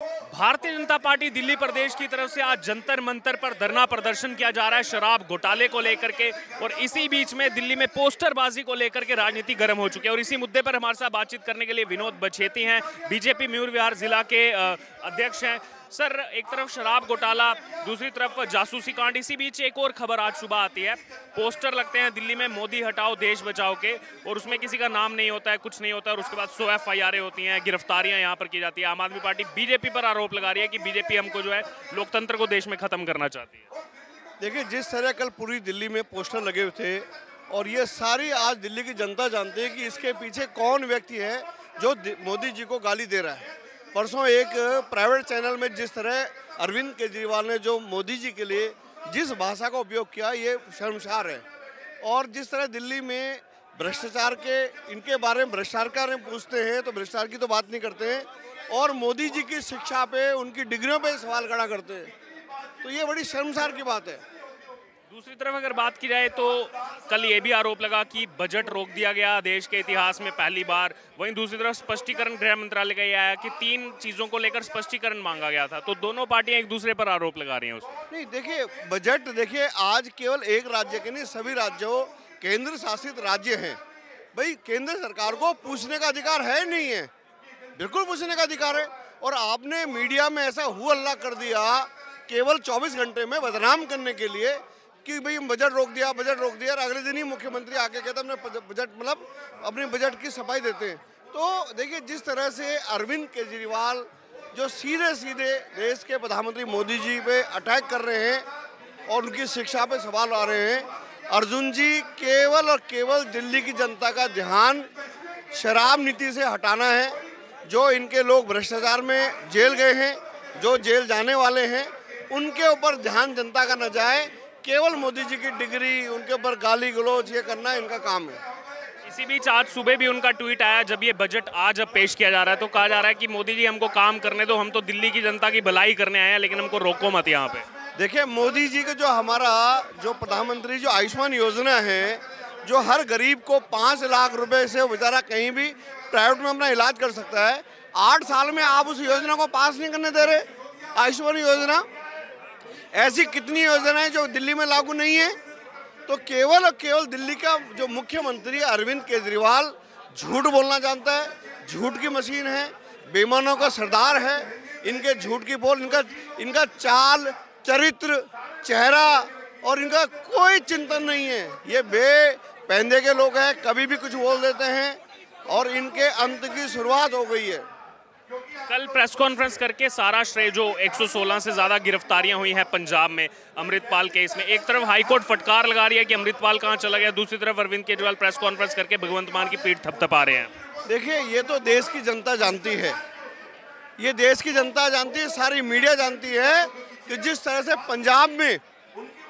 Bharatiya Janata party Delhi प्रदेश की तरफ से आज जंतर मंतर पर धरना प्रदर्शन किया जा रहा है शराब घोटाले को लेकर के। और इसी बीच में दिल्ली में पोस्टरबाजी को लेकर के राजनीति गर्म हो चुकी है। और इसी मुद्दे पर हमारे साथ बातचीत करने के लिए विनोद बछेती हैं, बीजेपी मयूर विहार जिला के अध्यक्ष हैं। सर, एक तरफ शराब घोटाला, दूसरी तरफ जासूसी कांड, इसी बीच एक और खबर आज सुबह आती है। पोस्टर लगते हैं दिल्ली में मोदी हटाओ देश बचाओ के, और उसमें किसी का नाम नहीं होता है, कुछ नहीं होता है। और उसके बाद 100 FIR होती हैं, गिरफ्तारियां यहाँ पर की जाती है। आम आदमी पार्टी बीजेपी पर आरोप लगा रही है कि बीजेपी हमको जो है लोकतंत्र को देश में खत्म करना चाहती है। देखिए, जिस तरह कल पूरी दिल्ली में पोस्टर लगे हुए थे, और ये सारी आज दिल्ली की जनता जानती है कि इसके पीछे कौन व्यक्ति है जो मोदी जी को गाली दे रहा है। परसों एक प्राइवेट चैनल में जिस तरह अरविंद केजरीवाल ने जो मोदी जी के लिए जिस भाषा का उपयोग किया, ये शर्मसार है। और जिस तरह दिल्ली में भ्रष्टाचार के इनके बारे में भ्रष्टाचार में पूछते हैं तो भ्रष्टाचार की तो बात नहीं करते हैं, और मोदी जी की शिक्षा पे, उनकी डिग्रियों पे सवाल खड़ा करते हैं। तो ये बड़ी शर्मसार की बात है। दूसरी तरफ अगर बात की जाए तो कल ये भी आरोप लगा कि बजट रोक दिया गया देश के इतिहास में पहली बार। वहीं दूसरी तरफ स्पष्टीकरण गृह मंत्रालय का यह आया कि 3 चीजों को लेकर स्पष्टीकरण मांगा गया था। तो दोनों पार्टियां एक दूसरे पर आरोप लगा रही हैं उसमें। नहीं, देखिए, बजट देखिए आज केवल एक राज्य के नहीं, सभी राज्यों, केंद्र शासित राज्य हैं। भाई, केंद्र सरकार को पूछने का अधिकार है नहीं है? बिल्कुल पूछने का अधिकार है। और आपने मीडिया में ऐसा हु हल्ला कर दिया केवल 24 घंटे में बदनाम करने के लिए कि भाई बजट रोक दिया, बजट रोक दिया, और अगले दिन ही मुख्यमंत्री आके कहते हमने बजट, मतलब अपने बजट की सफाई देते हैं। तो देखिए, जिस तरह से अरविंद केजरीवाल जो सीधे सीधे देश के प्रधानमंत्री मोदी जी पे अटैक कर रहे हैं और उनकी शिक्षा पे सवाल आ रहे हैं। अर्जुन जी, केवल और केवल दिल्ली की जनता का ध्यान शराब नीति से हटाना है। जो इनके लोग भ्रष्टाचार में जेल गए हैं, जो जेल जाने वाले हैं, उनके ऊपर ध्यान जनता का न जाए। केवल मोदी जी की डिग्री, उनके ऊपर गाली गलौज ये करना इनका काम है। इसी बीच आज सुबह भी उनका ट्वीट आया, जब ये बजट आज अब पेश किया जा रहा है तो कहा जा रहा है कि मोदी जी हमको काम करने दो, हम तो दिल्ली की जनता की भलाई करने आए हैं, लेकिन हमको रोको मत यहाँ पे। देखिए, मोदी जी का जो हमारा जो प्रधानमंत्री जो आयुष्मान योजना है, जो हर गरीब को 5 लाख रुपए से बेचारा कहीं भी प्राइवेट में अपना इलाज कर सकता है। 8 साल में आप उस योजना को पास नहीं करने दे रहे। आयुष्मान योजना, ऐसी कितनी योजनाएं जो दिल्ली में लागू नहीं है। तो केवल और केवल दिल्ली का जो मुख्यमंत्री अरविंद केजरीवाल झूठ बोलना जानता है, झूठ की मशीन है, बेईमानों का सरदार है। इनके झूठ की बोल, इनका चाल चरित्र, चेहरा और इनका कोई चिंतन नहीं है। ये बेपैंदे के लोग हैं, कभी भी कुछ बोल देते हैं, और इनके अंत की शुरुआत हो गई है। कल प्रेस कॉन्फ्रेंस करके सारा श्रेय, जो 116 से ज्यादा गिरफ्तारियां हुई हैं पंजाब में अमृतपाल केस में, एक तरफ हाईकोर्ट फटकार लगा रही है कि अमृतपाल कहां चला गया, दूसरी तरफ अरविंद केजरीवाल प्रेस कॉन्फ्रेंस करके भगवंत मान की पीठ थपथपा रहे हैं। देखिए, ये तो देश की जनता जानती है, ये देश की जनता जानती है, सारी मीडिया जानती है कि जिस तरह से पंजाब में,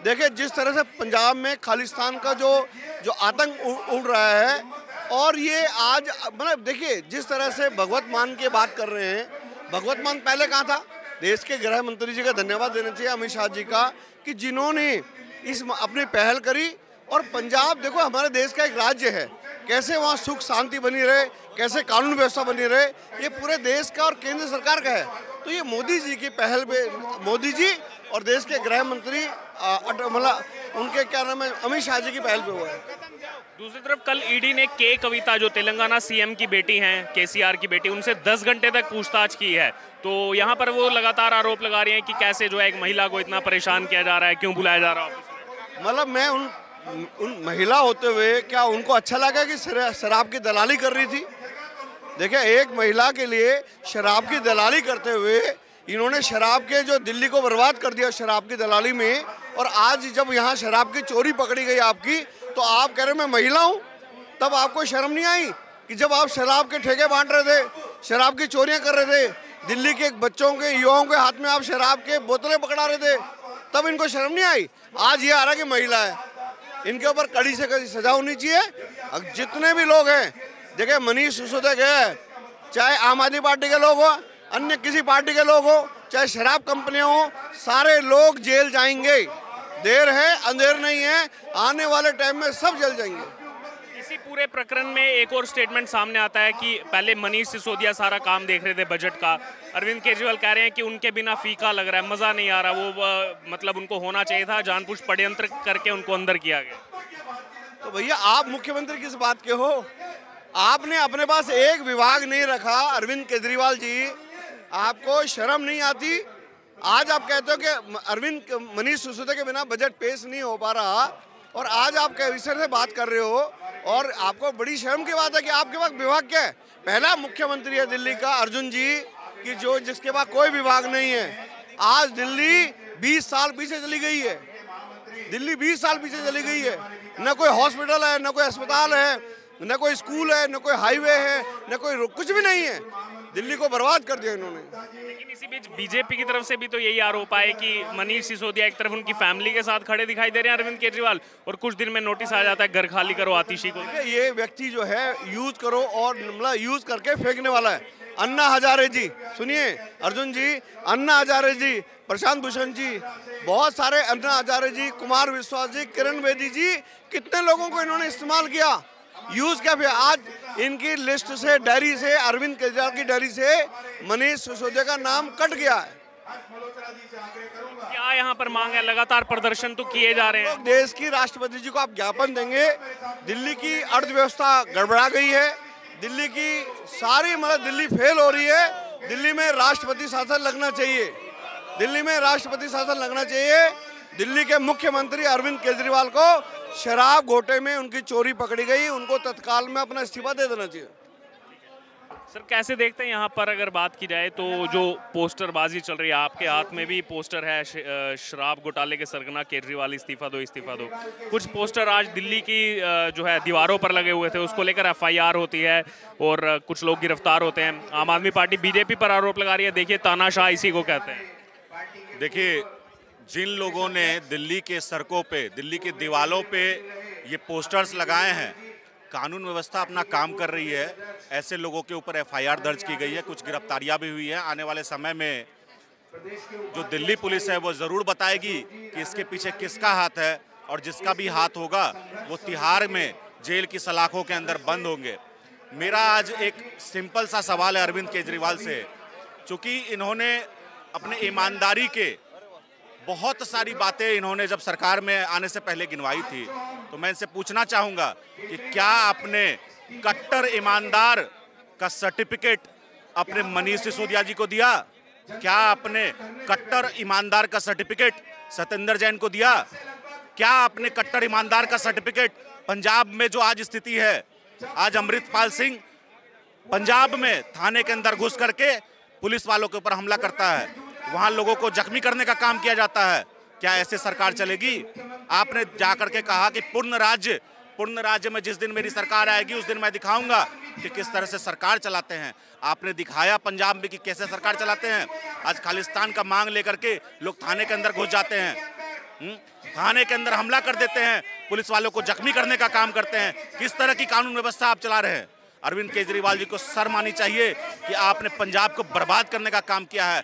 देखिए जिस तरह से पंजाब में खालिस्तान का जो आतंक उड़ रहा है। और ये आज मतलब देखिए, जिस तरह से भगवत मान की बात कर रहे हैं, भगवत मान पहले कहाँ था? देश के गृह मंत्री जी का धन्यवाद देना चाहिए, अमित शाह जी का, कि जिन्होंने इस अपनी पहल करी। और पंजाब देखो हमारे देश का एक राज्य है, कैसे वहाँ सुख शांति बनी रहे, कैसे कानून व्यवस्था बनी रहे, ये पूरे देश का और केंद्र सरकार का है। तो ये मोदी जी की पहल पे, मोदी जी और देश के गृह मंत्री मतलब उनके क्या नाम है, अमित शाह जी की पहल पे हुआ है। दूसरी तरफ कल ईडी ने के कविता, जो तेलंगाना CM की बेटी हैं, KCR की बेटी, उनसे 10 घंटे तक पूछताछ की है। तो यहाँ पर वो लगातार आरोप लगा रही हैं कि कैसे जो है एक महिला को इतना परेशान किया जा रहा है, क्यों बुलाया जा रहा है। मतलब मैं उन महिला होते हुए क्या उनको अच्छा लगा कि शराब की दलाली कर रही थी? देखिए, एक महिला के लिए शराब की दलाली करते हुए इन्होंने शराब के जो दिल्ली को बर्बाद कर दिया शराब की दलाली में। और आज जब यहाँ शराब की चोरी पकड़ी गई आपकी, तो आप कह रहे मैं महिला हूँ, तब आपको शर्म नहीं आई कि जब आप शराब के ठेके बांट रहे थे, शराब की चोरियां कर रहे थे, दिल्ली के बच्चों के, युवाओं के हाथ में आप शराब के बोतलें पकड़ा रहे थे, तब इनको शर्म नहीं आई? आज ये आ रहा कि महिला है, इनके ऊपर कड़ी से कड़ी सजा होनी चाहिए। जितने भी लोग हैं, देखिए मनीष सिसोदिया है, चाहे आम आदमी पार्टी के लोग हो, अन्य किसी पार्टी के लोग हो, चाहे शराब कंपनियां हो, सारे लोग जेल जाएंगे। देर है अंधेर नहीं है, आने वाले टाइम में सब जल जाएंगे। इसी पूरे प्रकरण में एक और स्टेटमेंट सामने आता है कि पहले मनीष सिसोदिया सारा काम देख रहे थे बजट का। अरविंद केजरीवाल कह रहे हैं कि उनके बिना फीका लग रहा है, मजा नहीं आ रहा। वो मतलब उनको होना चाहिए था, जानबूझ षड्यंत्र करके उनको अंदर किया गया। तो भैया आप मुख्यमंत्री किस बात के हो? आपने अपने पास एक विभाग नहीं रखा। अरविंद केजरीवाल जी, आपको शर्म नहीं आती? आज आप कहते हो कि मनीष सिसोदिया के बिना बजट पेश नहीं हो पा रहा, और आज आप विषय से बात कर रहे हो, और आपको बड़ी शर्म की बात है कि आपके पास विभाग क्या है? पहला मुख्यमंत्री है दिल्ली का अर्जुन जी कि जिसके पास कोई विभाग नहीं है। आज दिल्ली 20 साल पीछे चली गई है। दिल्ली 20 साल पीछे चली गई है। न कोई हॉस्पिटल है, न कोई अस्पताल है, न कोई स्कूल है, न कोई हाईवे है, न कोई कुछ भी नहीं है। दिल्ली को बर्बाद कर दिया इन्होंने। लेकिन इसी बीच बीजेपी की तरफ से भी तो यही आरोप है कि मनीष सिसोदिया एक तरफ उनकी फैमिली के साथ खड़े दिखाई दे रहे हैं अरविंद केजरीवाल, और कुछ दिन में नोटिस आ जाता है घर खाली करो आतिशी को। ये व्यक्ति जो है यूज करो और मतलब यूज करके फेंकने वाला है। अन्ना हजारे जी, सुनिए अर्जुन जी, अन्ना हजारे जी, प्रशांत भूषण जी, बहुत सारे, अन्ना हजारे जी, कुमार विश्वास जी, किरण बेदी जी, कितने लोगों को इन्होंने इस्तेमाल किया, यूज क्या? फिर आज इनकी लिस्ट से, डायरी से, अरविंद केजरीवाल की डायरी से मनीष सिसोदिया का नाम कट गया है। क्या यहाँ पर मांग है? लगातार प्रदर्शन तो किए जा रहे हैं। देश की राष्ट्रपति जी को आप ज्ञापन देंगे। दिल्ली की अर्थव्यवस्था गड़बड़ा गई है। दिल्ली की सारी मतलब दिल्ली फेल हो रही है। दिल्ली में राष्ट्रपति शासन लगना चाहिए। दिल्ली में राष्ट्रपति शासन लगना चाहिए। दिल्ली के मुख्यमंत्री अरविंद केजरीवाल को शराब घोटे में उनकी चोरी पकड़ी गई, उनको तत्काल में अपना इस्तीफा दे देना चाहिए। सर कैसे देखते हैं यहाँ पर अगर बात की जाए तो जो पोस्टरबाजी चल रही है, आपके हाथ में भी पोस्टर है शराब घोटाले के सरगना केजरीवाल इस्तीफा दो इस्तीफा दो। कुछ पोस्टर आज दिल्ली की जो है दीवारों पर लगे हुए थे, उसको लेकर FIR होती है और कुछ लोग गिरफ्तार होते हैं। आम आदमी पार्टी बीजेपी पर आरोप लगा रही है। देखिए तानाशाह इसी को कहते हैं। देखिए, जिन लोगों ने दिल्ली के सड़कों पे, दिल्ली की दीवारों पे ये पोस्टर्स लगाए हैं, कानून व्यवस्था अपना काम कर रही है। ऐसे लोगों के ऊपर FIR दर्ज की गई है, कुछ गिरफ्तारियां भी हुई हैं। आने वाले समय में जो दिल्ली पुलिस है वो ज़रूर बताएगी कि इसके पीछे किसका हाथ है, और जिसका भी हाथ होगा वो तिहाड़ में जेल की सलाखों के अंदर बंद होंगे। मेरा आज एक सिंपल सा सवाल है अरविंद केजरीवाल से, चूँकि इन्होंने अपने ईमानदारी के बहुत सारी बातें इन्होंने जब सरकार में आने से पहले गिनवाई थी, तो मैं इनसे पूछना चाहूँगा कि क्या आपने कट्टर ईमानदार का सर्टिफिकेट अपने मनीष सिसोदिया जी को दिया? क्या आपने कट्टर ईमानदार का सर्टिफिकेट सत्येंद्र जैन को दिया? क्या आपने कट्टर ईमानदार का सर्टिफिकेट पंजाब में जो आज स्थिति है, आज अमृतपाल सिंह पंजाब में थाने के अंदर घुस करके पुलिस वालों के ऊपर हमला करता है, वहां लोगों को जख्मी करने का काम किया जाता है, क्या ऐसे सरकार चलेगी? आपने जाकर के कहा कि पूर्ण राज्य में जिस दिन मेरी सरकार आएगी उस दिन मैं दिखाऊंगा कि किस तरह से सरकार चलाते हैं। आपने दिखाया पंजाब में कि कैसे सरकार चलाते हैं। आज खालिस्तान का मांग लेकर के लोग थाने के अंदर घुस जाते हैं, थाने के अंदर हमला कर देते हैं, पुलिस वालों को जख्मी करने का काम करते हैं। किस तरह की कानून व्यवस्था आप चला रहे हैं? अरविंद केजरीवाल जी को शर्म आनी चाहिए कि आपने पंजाब को बर्बाद करने का काम किया है।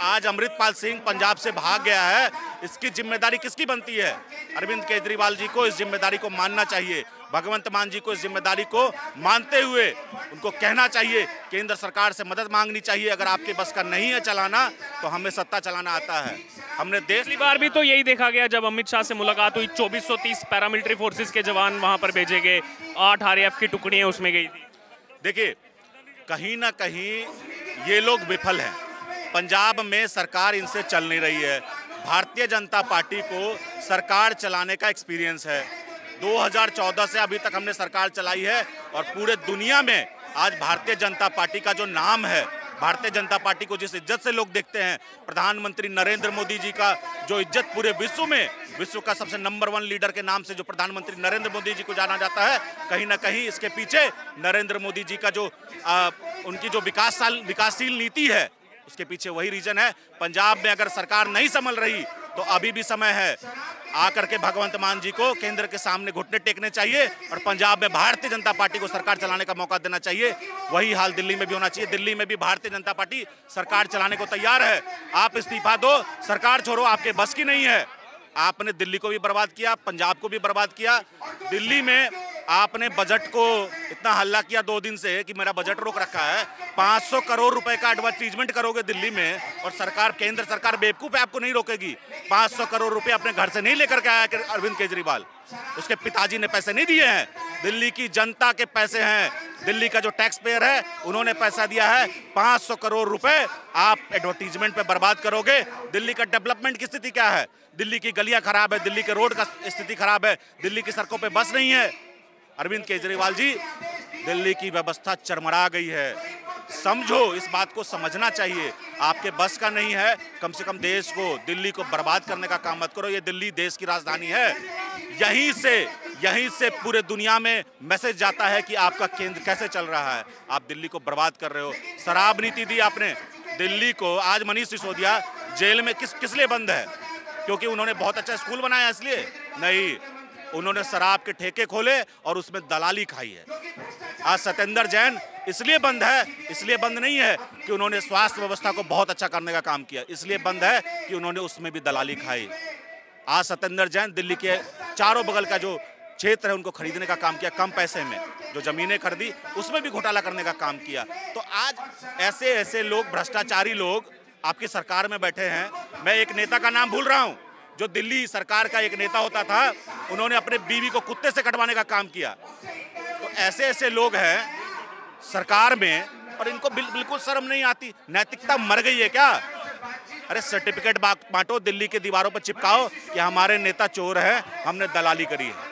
आज अमृतपाल सिंह पंजाब से भाग गया है, इसकी जिम्मेदारी किसकी बनती है? अरविंद केजरीवाल जी को इस जिम्मेदारी को मानना चाहिए। भगवंत मान जी को इस जिम्मेदारी को मानते हुए उनको कहना चाहिए, केंद्र सरकार से मदद मांगनी चाहिए। अगर आपके बस का नहीं है चलाना, तो हमें सत्ता चलाना आता है। हमने पिछली बार भी तो यही देखा गया जब अमित शाह से मुलाकात हुई, 2430 पैरामिलिट्री फोर्सेस के जवान वहां पर भेजे गए, 8 RAF की टुकड़ियां उसमें गई थी। देखिए, कहीं ना कहीं ये लोग विफल हैं। पंजाब में सरकार इनसे चल नहीं रही है। भारतीय जनता पार्टी को सरकार चलाने का एक्सपीरियंस है। 2014 से अभी तक हमने सरकार चलाई है, और पूरे दुनिया में आज भारतीय जनता पार्टी का जो नाम है, भारतीय जनता पार्टी को जिस इज्जत से लोग देखते हैं, प्रधानमंत्री नरेंद्र मोदी जी का जो इज्जत पूरे विश्व में, विश्व का सबसे नंबर 1 लीडर के नाम से जो प्रधानमंत्री नरेंद्र मोदी जी को जाना जाता है, कहीं ना कहीं इसके पीछे नरेंद्र मोदी जी का जो उनकी जो विकासशील नीति है, उसके पीछे वही रीजन है। पंजाब में अगर सरकार नहीं संभल रही तो अभी भी समय है आकर के भगवंत मान जी को केंद्र के सामने घुटने टेकने चाहिए, और पंजाब में भारतीय जनता पार्टी को सरकार चलाने का मौका देना चाहिए। वही हाल दिल्ली में भी होना चाहिए। दिल्ली में भी भारतीय जनता पार्टी सरकार चलाने को तैयार है। आप इस्तीफा दो, सरकार छोड़ो, आपके बस की नहीं है। आपने दिल्ली को भी बर्बाद किया, पंजाब को भी बर्बाद किया। दिल्ली में आपने बजट को इतना हल्ला किया 2 दिन से कि मेरा बजट रोक रखा है। 500 करोड़ रुपए का एडवर्टीजमेंट करोगे दिल्ली में और सरकार, केंद्र सरकार बेवकूफ है, आपको नहीं रोकेगी। 500 करोड़ रुपए अपने घर से नहीं लेकर के आया अरविंद केजरीवाल, उसके पिताजी ने पैसे नहीं दिए हैं, दिल्ली की जनता के पैसे हैं, दिल्ली का जो टैक्स पेयर है उन्होंने पैसा दिया है। 500 करोड़ रुपए आप एडवर्टीजमेंट पे बर्बाद करोगे। दिल्ली का डेवलपमेंट की स्थिति क्या है? दिल्ली की गलियां खराब है, दिल्ली के रोड का स्थिति खराब है, दिल्ली की सड़कों पे बस नहीं है। अरविंद केजरीवाल जी, दिल्ली की व्यवस्था चरमरा गई है, समझो, इस बात को समझना चाहिए। आपके बस का नहीं है, कम से कम देश को, दिल्ली को बर्बाद करने का काम मत करो। ये दिल्ली देश की राजधानी है, यहीं से पूरे दुनिया में मैसेज जाता है कि आपका केंद्र कैसे चल रहा है। आप दिल्ली को बर्बाद कर रहे हो। शराब नीति दी आपने दिल्ली को। आज मनीष सिसोदिया जेल में किस लिए बंद है? क्योंकि उन्होंने बहुत अच्छा स्कूल बनाया इसलिए? नहीं, उन्होंने शराब के ठेके खोले और उसमें दलाली खाई है। आज सत्येंद्र जैन इसलिए बंद है, इसलिए बंद नहीं है कि उन्होंने स्वास्थ्य व्यवस्था को बहुत अच्छा करने का काम किया, इसलिए बंद है कि उन्होंने उसमें भी दलाली खाई। आज सत्येंद्र जैन दिल्ली के चारों बगल का जो क्षेत्र है उनको खरीदने का काम किया, कम पैसे में जो जमीनें खरीदी उसमें भी घोटाला करने का काम किया। तो आज ऐसे लोग, भ्रष्टाचारी लोग आपकी सरकार में बैठे हैं। मैं एक नेता का नाम भूल रहा हूं, जो दिल्ली सरकार का एक नेता होता था, उन्होंने अपने बीवी को कुत्ते से कटवाने का काम किया। तो ऐसे लोग हैं सरकार में और इनको बिल्कुल शर्म नहीं आती। नैतिकता मर गई है क्या? अरे सर्टिफिकेट बांटो, दिल्ली के दीवारों पर चिपकाओ कि हमारे नेता चोर है, हमने दलाली करी है।